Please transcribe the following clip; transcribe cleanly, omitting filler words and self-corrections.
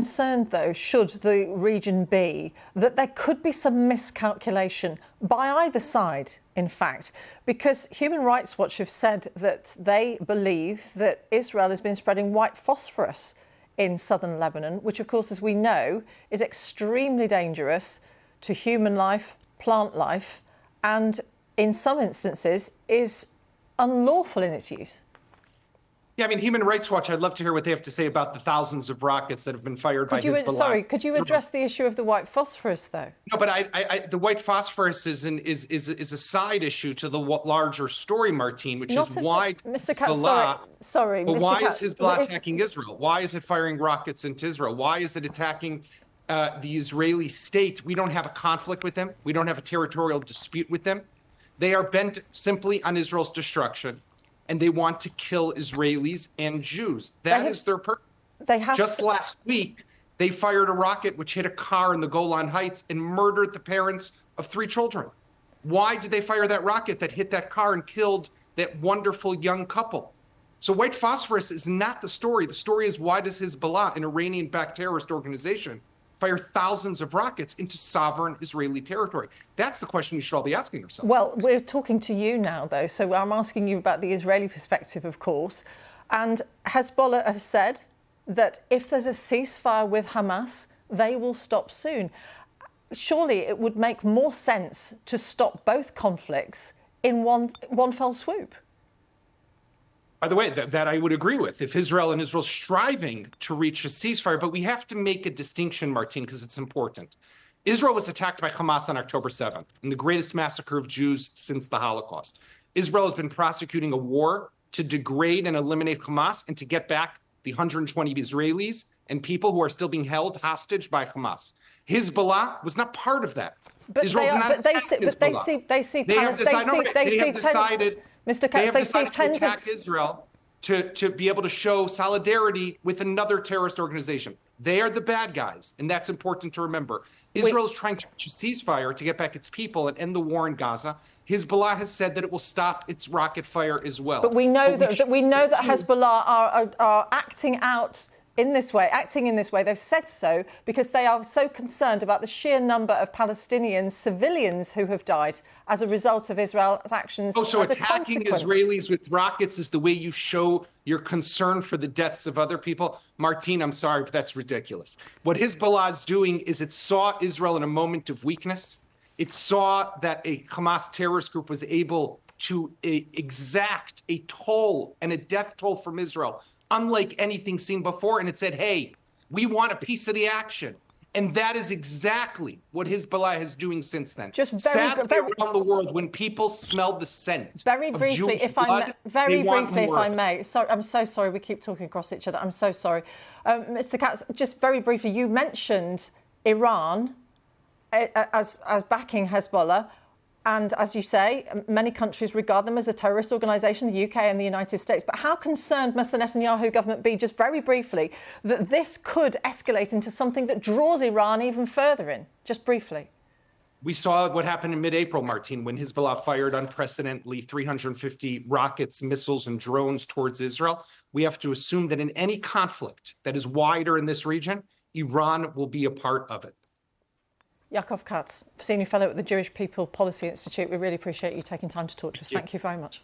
concerned, though, should the region be, that there could be some miscalculation by either side, in fact, because Human Rights Watch have said that they believe that Israel has been spreading white phosphorus in southern Lebanon, which, of course, as we know, is extremely dangerous to human life, plant life, and in some instances is unlawful in its use. Yeah, I mean, Human Rights Watch, I'd love to hear what they have to say about the thousands of rockets that have been fired by Hezbollah. Sorry, could you address the issue of the white phosphorus, though? No, but the white phosphorus is a side issue to the larger story, Martine, which is why Mr. Katz, sorry, but Mr. why Katz, is Hezbollah attacking Israel? Why is it firing rockets into Israel? Why is it attacking the Israeli state? We don't have a conflict with them. We don't have a territorial dispute with them. They are bent simply on Israel's destruction, and they want to kill Israelis and Jews. That is their purpose. Just last week, they fired a rocket which hit a car in the Golan Heights and murdered the parents of 3 children. Why did they fire that rocket that hit that car and killed that wonderful young couple? So white phosphorus is not the story. The story is, why does Hezbollah, an Iranian-backed terrorist organization, fire thousands of rockets into sovereign Israeli territory? That's the question we should all be asking ourselves. Well, we're talking to you now, though, so I'm asking you about the Israeli perspective, of course. And Hezbollah have said that if there's a ceasefire with Hamas, they will stop soon. Surely it would make more sense to stop both conflicts in one fell swoop. By the way, that I would agree with, if Israel and Israel's striving to reach a ceasefire, but we have to make a distinction, Martine, because it's important. Israel was attacked by Hamas on October 7th, in the greatest massacre of Jews since the Holocaust. Israel has been prosecuting a war to degrade and eliminate Hamas and to get back the 120 Israelis and people who are still being held hostage by Hamas. Hezbollah was not part of that. But Israel did not attack Hezbollah. They see Mr. Katz, they see tens of attack Israel to be able to show solidarity with another terrorist organization. They are the bad guys, and that's important to remember. Israel is trying to reach a ceasefire to get back its people and end the war in Gaza. Hezbollah has said that it will stop its rocket fire as well. But we know that Hezbollah are acting in this way. They've said so because they are so concerned about the sheer number of Palestinian civilians who have died as a result of Israel's actions. So attacking Israelis with rockets is the way you show your concern for the deaths of other people? Martine, I'm sorry, but that's ridiculous. What Hezbollah is doing is it saw Israel in a moment of weakness. It saw that a Hamas terrorist group was able to exact a toll and a death toll from Israel unlike anything seen before, and it said, hey, we want a piece of the action. And that is exactly what Hezbollah is doing since then. Sadly, around the world, when people smell the scent very briefly, if I may. Sorry, I'm so sorry. We keep talking across each other. I'm so sorry. Mr. Katz, just very briefly, you mentioned Iran as backing Hezbollah. And as you say, many countries regard them as a terrorist organisation, the UK and the United States. But how concerned must the Netanyahu government be, just very briefly, that this could escalate into something that draws Iran even further in? Just briefly. We saw what happened in mid-April, Martine, when Hezbollah fired unprecedentedly 350 rockets, missiles, and drones towards Israel. We have to assume that in any conflict that is wider in this region, Iran will be a part of it. Yaakov Katz, Senior Fellow at the Jewish People Policy Institute. We really appreciate you taking time to talk to us. Thank you very much.